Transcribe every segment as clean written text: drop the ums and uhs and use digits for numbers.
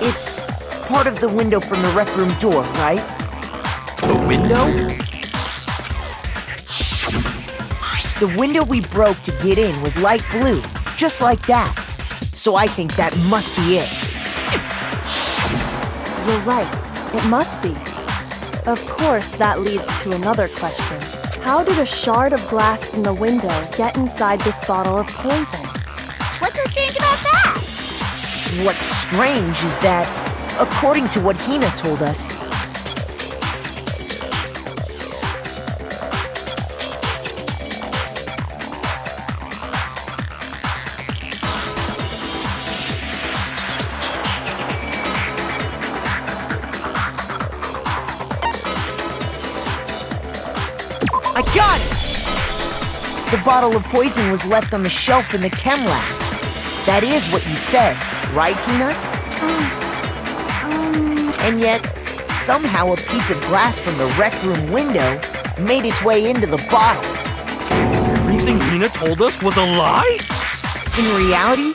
It's part of the window from the rec room door, right? The window? The window we broke to get in was light blue, just like that. So I think that must be it. You're right. It must be. Of course, that leads to another question. How did a shard of glass from the window get inside this bottle of poison? What's so strange about that? What's strange is that, according to what Hina told us, I got it! The bottle of poison was left on the shelf in the chem lab. That is what you said, right, Hina? And yet, somehow a piece of glass from the rec room window made its way into the bottle. Everything Hina told us was a lie? In reality,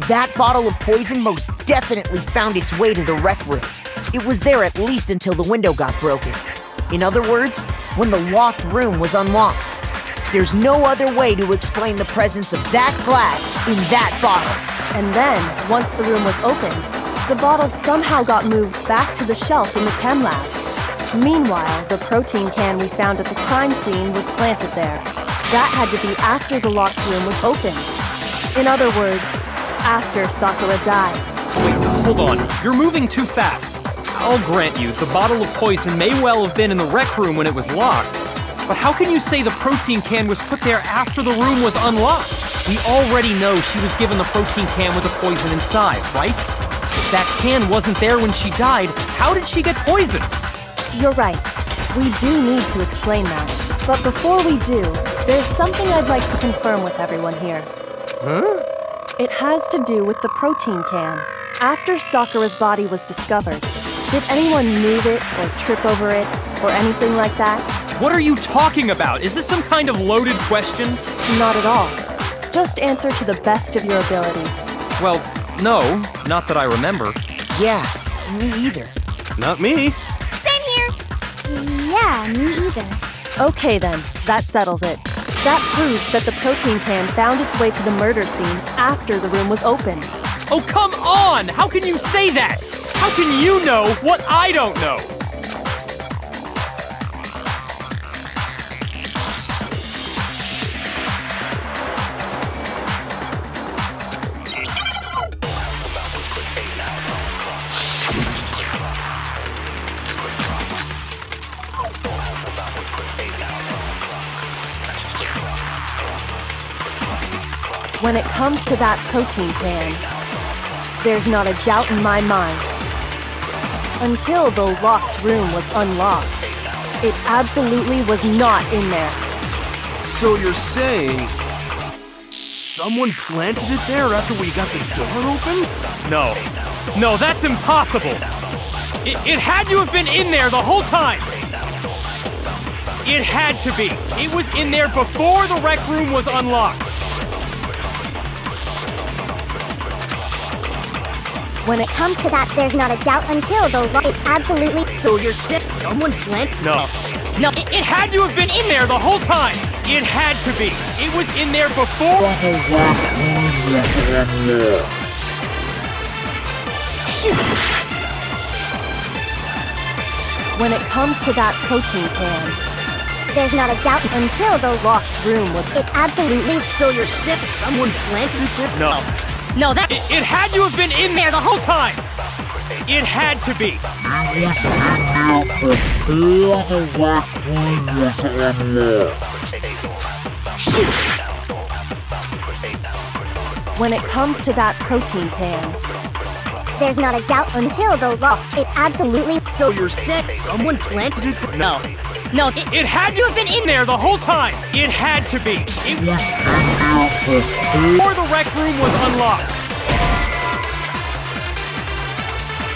that bottle of poison most definitely found its way to the rec room. It was there at least until the window got broken. In other words, when the locked room was unlocked. There's no other way to explain the presence of that glass in that bottle. And then, once the room was opened, the bottle somehow got moved back to the shelf in the chem lab. Meanwhile, the protein can we found at the crime scene was planted there. That had to be after the locked room was opened. In other words, after Sakura died. Wait, hold on. You're moving too fast. I'll grant you, the bottle of poison may well have been in the rec room when it was locked. But how can you say the protein can was put there after the room was unlocked? We already know she was given the protein can with the poison inside, right? If that can wasn't there when she died, how did she get poisoned? You're right. We do need to explain that. But before we do, there's something I'd like to confirm with everyone here. Huh? It has to do with the protein can. After Sakura's body was discovered, did anyone move it or trip over it or anything like that? What are you talking about? Is this some kind of loaded question? Not at all. Just answer to the best of your ability. Well, no, not that I remember. Yeah, me either. Not me. Same here. Yeah, me either. Okay then, that settles it. That proves that the protein can found its way to the murder scene after the room was opened. Oh, come on! How can you say that? How can you know what I don't know? When it comes to that protein can, there's not a doubt in my mind. Until the locked room was unlocked, it absolutely was not in there. So you're saying someone planted it there after we got the door open? No. No, that's impossible. It had to have been in there the whole time. It had to be. It was in there before the rec room was unlocked. When it comes to that, there's not a doubt until the it absolutely. So you're sick? Someone planted? No. No, it had to have been in there the whole time. It had to be. It was in there before. Shoot! When it comes to that protein can, There's not a doubt until the locked room was it absolutely. So you're sick? Someone planted it there? No. No, that. It had to have been in there the whole time. It had to be. Shoot! when it comes to that protein can. There's not a doubt until the locked it absolutely. So you're sick? Someone planted it there? No. No, It had to have been in there the whole time. It had to be. Before the rec room was unlocked.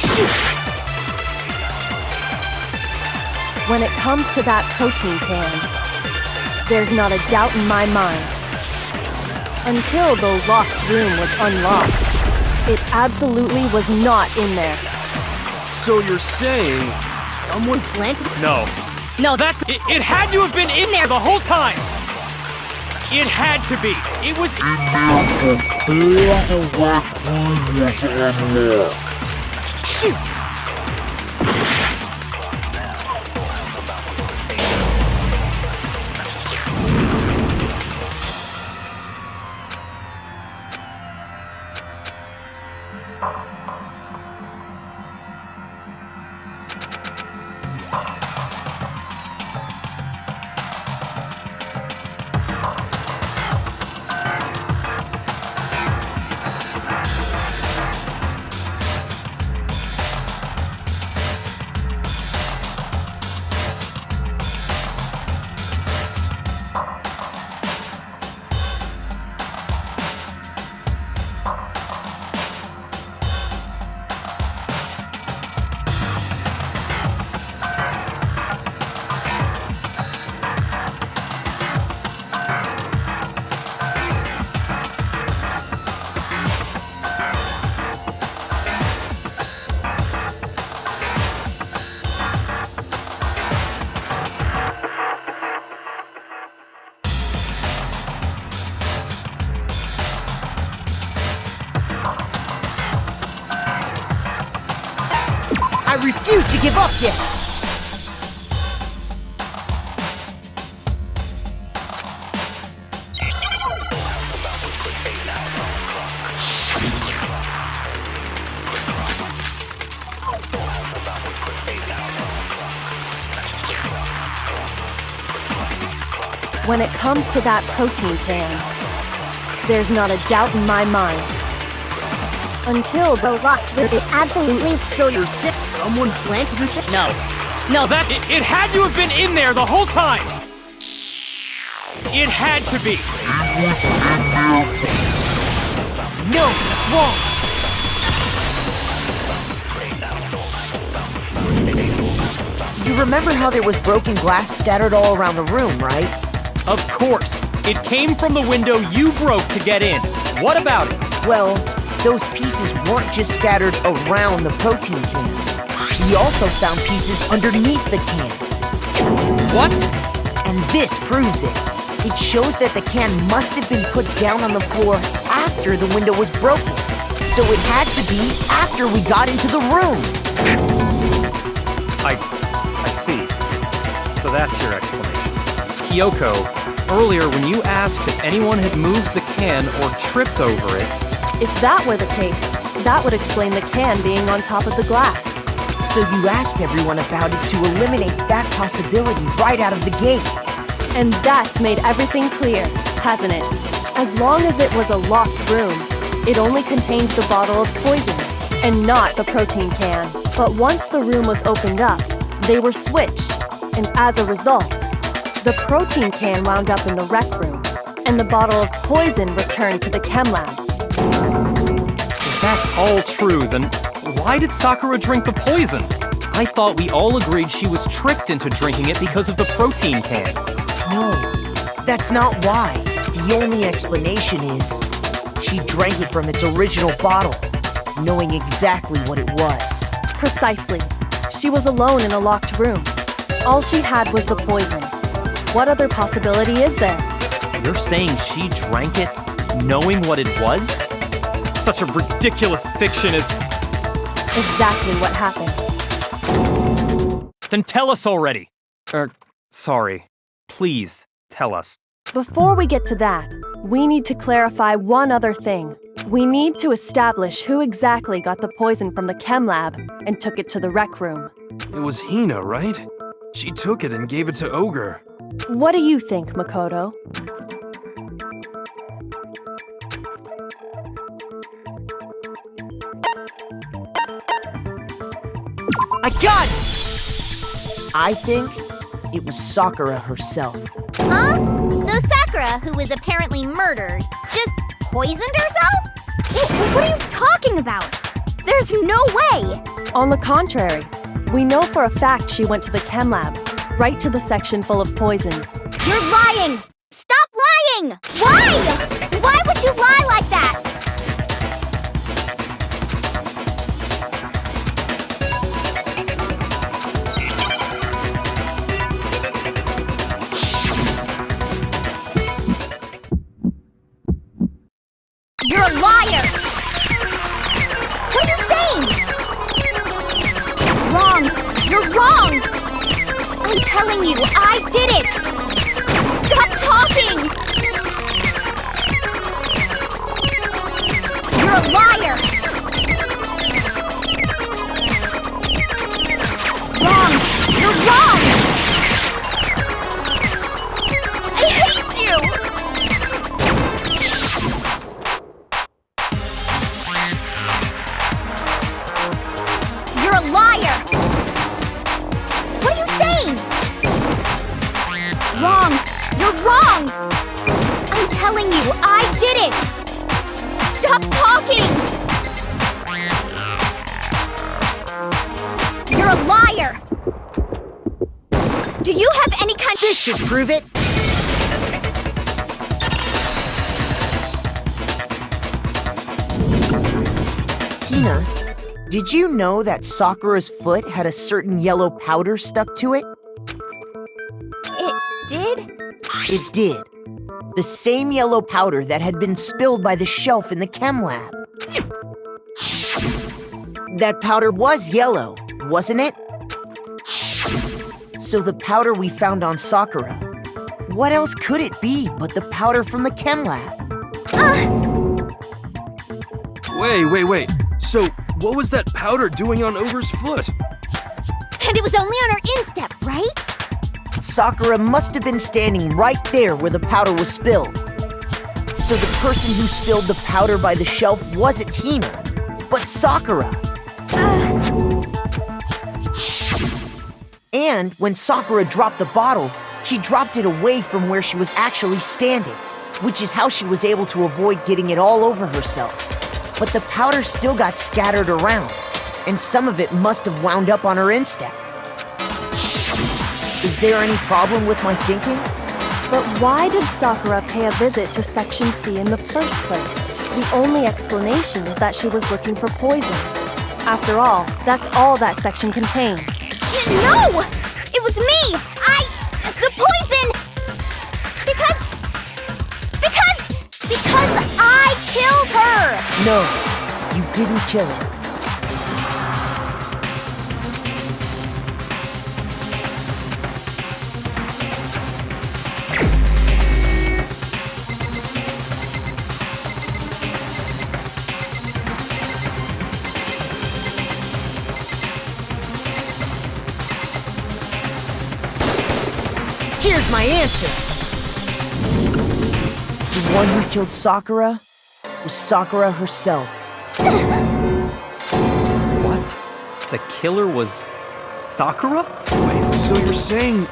Shoot! When it comes to that protein can, there's not a doubt in my mind. Until the locked room was unlocked, it absolutely was not in there. So you're saying someone planted? No. No, that's It had to have been in there the whole time! It had to be! It was. Shoot! I refuse to give up yet! When it comes to that protein can, there's not a doubt in my mind. Until The locked room is absolutely. So you're sick? Someone planted it there? no, that It had to have been in there the whole time! It had to be! No, that's wrong! You remember how there was broken glass scattered all around the room, right? Of course! It came from the window you broke to get in. What about it? Well, those pieces weren't just scattered around the protein can. We also found pieces underneath the can. What? And this proves it. It shows that the can must have been put down on the floor after the window was broken. So it had to be after we got into the room. I see. So that's your explanation. Kyoko, earlier when you asked if anyone had moved the can or tripped over it, if that were the case, that would explain the can being on top of the glass. So you asked everyone about it to eliminate that possibility right out of the gate. And that's made everything clear, hasn't it? As long as it was a locked room, it only contained the bottle of poison, and not the protein can. But once the room was opened up, they were switched, and as a result, the protein can wound up in the rec room, and the bottle of poison returned to the chem lab. if that's all true, then why did Sakura drink the poison? I thought we all agreed she was tricked into drinking it because of the protein can. No, that's not why. The only explanation is she drank it from its original bottle, knowing exactly what it was. Precisely. She was alone in a locked room. All she had was the poison. What other possibility is there? You're saying she drank it knowing what it was? Such a ridiculous fiction is... Exactly what happened. Then tell us already. Sorry. Please, tell us. Before we get to that, we need to clarify one other thing. We need to establish who exactly got the poison from the chem lab and took it to the rec room. It was Hina, right? She took it and gave it to Ogre. What do you think, Makoto? I got it! I think it was Sakura herself. Huh? So Sakura, who was apparently murdered, just poisoned herself? What are you talking about? There's no way! On the contrary, we know for a fact she went to the chem lab, right to the section full of poisons. You're lying! Stop lying! Why? Why would you lie like that? You're a liar! What are you saying? Wrong! You're wrong! I'm telling you, I did it! Stop talking! You're a liar! Wrong! You're wrong! I hate you! You're a liar! What are you saying? Wrong! You're wrong! I'm telling you, I did it! Stop talking! You're a liar! Do you have any kind of— This should prove it. Hina, did you know that Sakura's foot had a certain yellow powder stuck to it? It did? It did. The same yellow powder that had been spilled by the shelf in the chem lab. That powder was yellow, wasn't it? So the powder we found on Sakura, what else could it be but the powder from the chem lab? Wait. So, what was that powder doing on Ogre's foot? And it was only on her instep, right? Sakura must have been standing right there where the powder was spilled. So the person who spilled the powder by the shelf wasn't Hina, but Sakura. And when Sakura dropped the bottle, she dropped it away from where she was actually standing, which is how she was able to avoid getting it all over herself. But the powder still got scattered around, and some of it must have wound up on her instep. Is there any problem with my thinking? But why did Sakura pay a visit to Section C in the first place? The only explanation is that she was looking for poison. After all, that's all that section contained. No! It was me! The poison! Because I killed her! No, you didn't kill her. Here's my answer. The one who killed Sakura was Sakura herself. What? The killer was Sakura? Wait, so you're saying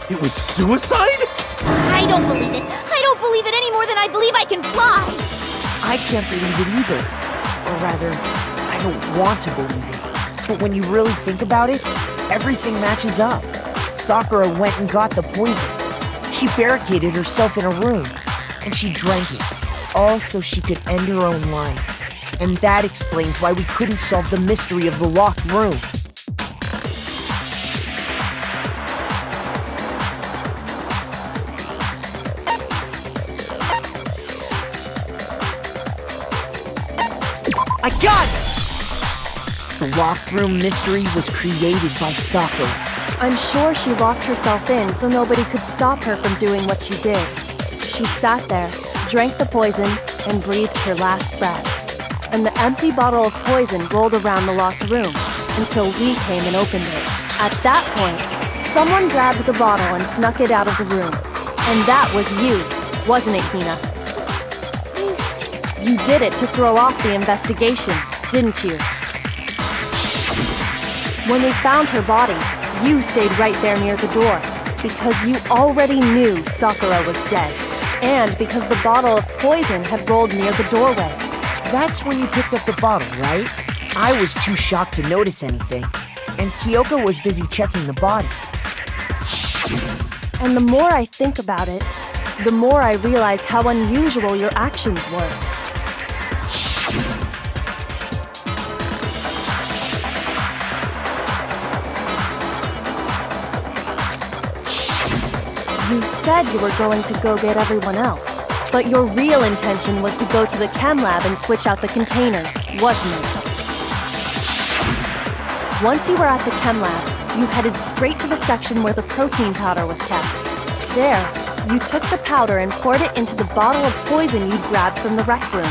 it was suicide? I don't believe it. I don't believe it any more than I believe I can fly. I can't believe it either. Or rather, I don't want to believe it. But when you really think about it, everything matches up. Sakura went and got the poison. She barricaded herself in a room, and she drank it, all so she could end her own life. And that explains why we couldn't solve the mystery of the locked room. I got it! The locked room mystery was created by Sakura. I'm sure she locked herself in so nobody could stop her from doing what she did. She sat there, drank the poison, and breathed her last breath. And the empty bottle of poison rolled around the locked room until we came and opened it. At that point, someone grabbed the bottle and snuck it out of the room. And that was you, wasn't it, Hina? You did it to throw off the investigation, didn't you? When we found her body, you stayed right there near the door, because you already knew Sakura was dead, and because the bottle of poison had rolled near the doorway. That's when you picked up the bottle, right? I was too shocked to notice anything, and Kyoko was busy checking the body. And the more I think about it, the more I realize how unusual your actions were. You said you were going to go get everyone else. But your real intention was to go to the chem lab and switch out the containers, wasn't it? Once you were at the chem lab, you headed straight to the section where the protein powder was kept. There, you took the powder and poured it into the bottle of poison you'd grabbed from the rec room.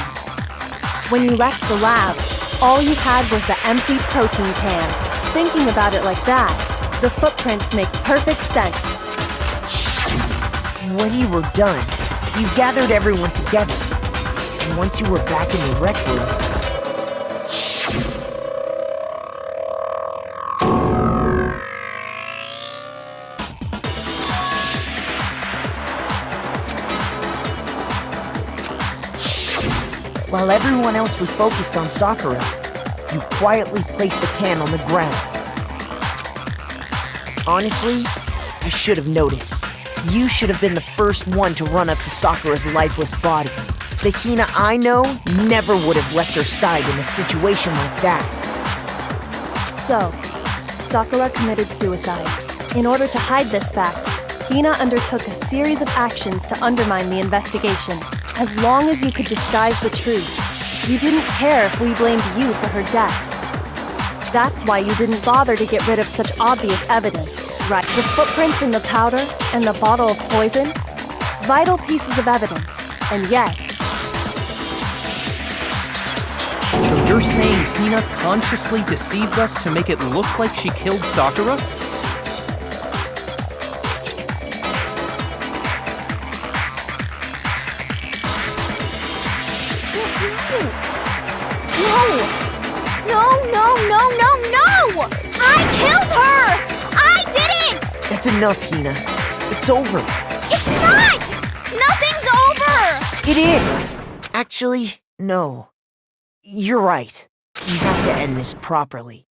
When you left the lab, all you had was the empty protein can. Thinking about it like that, the footprints make perfect sense. When you were done, you gathered everyone together. And once you were back in the rec room, while everyone else was focused on Sakura, you quietly placed the can on the ground. Honestly, I should have noticed. You should have been the first one to run up to Sakura's lifeless body. The Hina I know never would have left her side in a situation like that. So, Sakura committed suicide. In order to hide this fact, Hina undertook a series of actions to undermine the investigation. As long as you could disguise the truth, you didn't care if we blamed you for her death. That's why you didn't bother to get rid of such obvious evidence, right? The footprints in the powder and the bottle of poison? Vital pieces of evidence, and yet... So you're saying Hina consciously deceived us to make it look like she killed Sakura? No! I killed her! I did it! That's enough, Hina. It's over. It's not! Nothing's over! It is! Actually, no. You're right. You have to end this properly.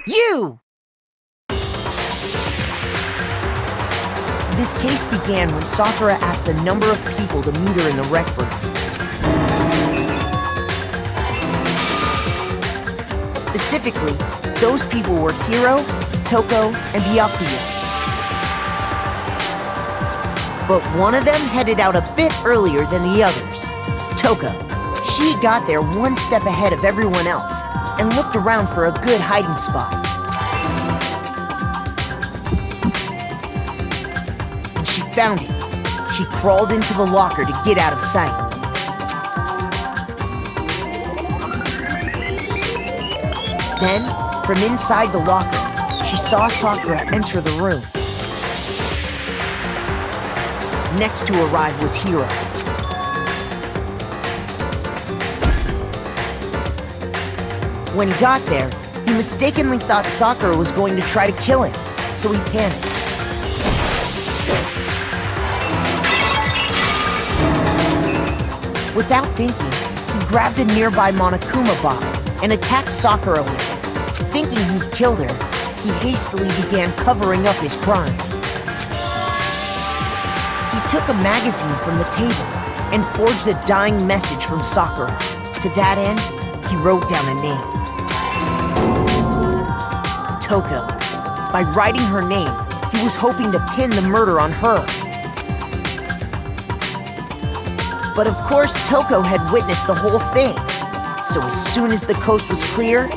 You! This case began when Sakura asked a number of people to meet her in the rec room. Specifically, those people were Hiro, Toko, and Byakuya. But one of them headed out a bit earlier than the others. Toko. She got there one step ahead of everyone else and looked around for a good hiding spot. And she found it. She crawled into the locker to get out of sight. Then, from inside the locker, she saw Sakura enter the room. Next to arrive was Hiro. When he got there, he mistakenly thought Sakura was going to try to kill him, so he panicked. Without thinking, he grabbed a nearby Monokuma bottle and attacked Sakura with it. Thinking he'd killed her, he hastily began covering up his crime. He took a magazine from the table and forged a dying message from Sakura. To that end, he wrote down a name. Toko. By writing her name, he was hoping to pin the murder on her. But of course, Toko had witnessed the whole thing. So as soon as the coast was clear,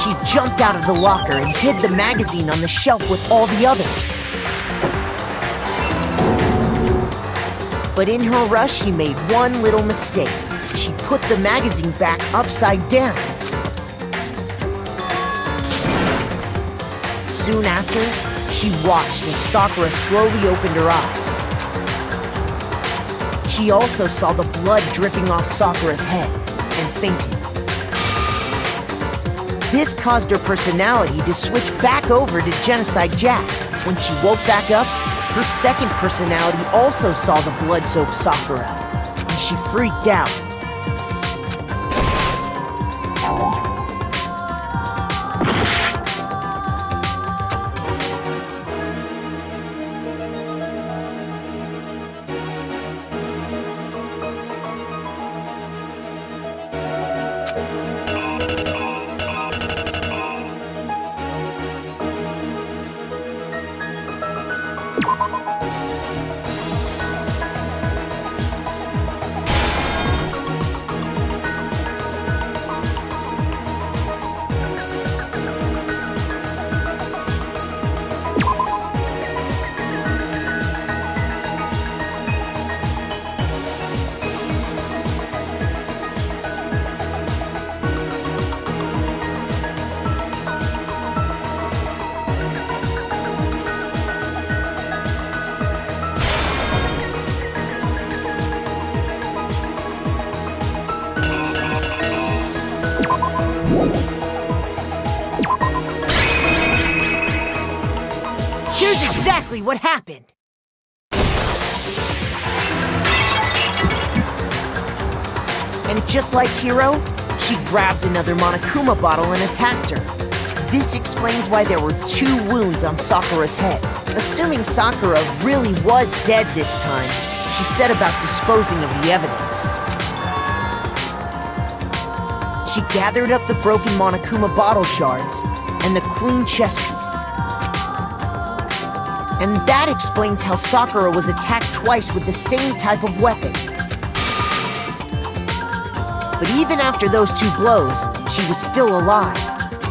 she jumped out of the locker and hid the magazine on the shelf with all the others. But in her rush, she made one little mistake. She put the magazine back upside down. Soon after, she watched as Sakura slowly opened her eyes. She also saw the blood dripping off Sakura's head and fainted. This caused her personality to switch back over to Genocide Jack. When she woke back up, her second personality also saw the blood-soaked Sakura, and she freaked out. Here's exactly what happened. And just like Hiro, she grabbed another Monokuma bottle and attacked her. This explains why there were 2 wounds on Sakura's head. Assuming Sakura really was dead this time, she set about disposing of the evidence. She gathered up the broken Monokuma bottle shards and the queen chess piece. And that explains how Sakura was attacked twice with the same type of weapon. But even after those 2 blows, she was still alive.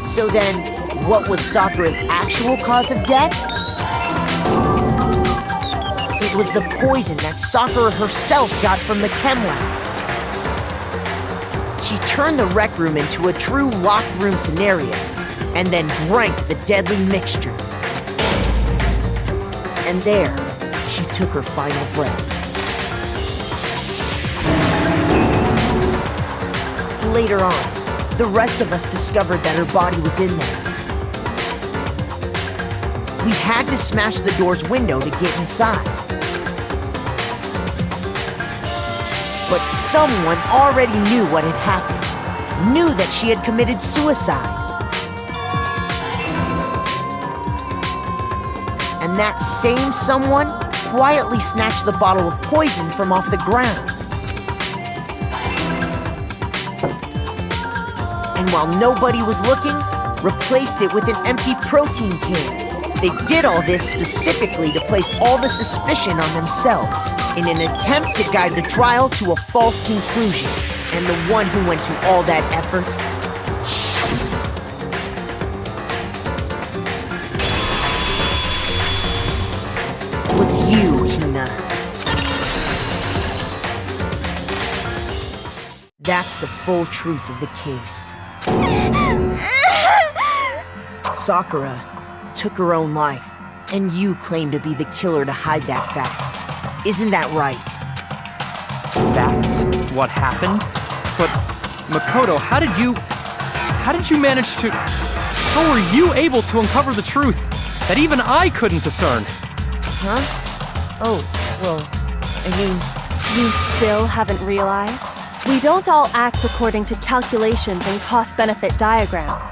So then, what was Sakura's actual cause of death? It was the poison that Sakura herself got from the chem lab. She turned the rec room into a true locked room scenario, and then drank the deadly mixture. And there, she took her final breath. Later on, the rest of us discovered that her body was in there. We had to smash the door's window to get inside. But someone already knew what had happened, knew that she had committed suicide. And that same someone quietly snatched the bottle of poison from off the ground. And while nobody was looking, replaced it with an empty protein can. They did all this specifically to place all the suspicion on themselves, in an attempt to guide the trial to a false conclusion. And the one who went to all that effort was you, Hina. That's the full truth of the case. Sakura took her own life, and you claim to be the killer to hide that fact. Isn't that right? That's what happened? But, Makoto, how did you manage to... How were you able to uncover the truth that even I couldn't discern? Huh? Oh, well, I mean... You still haven't realized? We don't all act according to calculations and cost-benefit diagrams.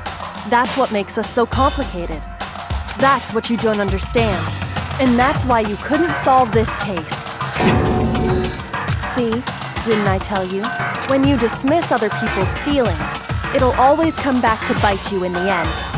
That's what makes us so complicated. That's what you don't understand. And that's why you couldn't solve this case. See? Didn't I tell you? When you dismiss other people's feelings, it'll always come back to bite you in the end.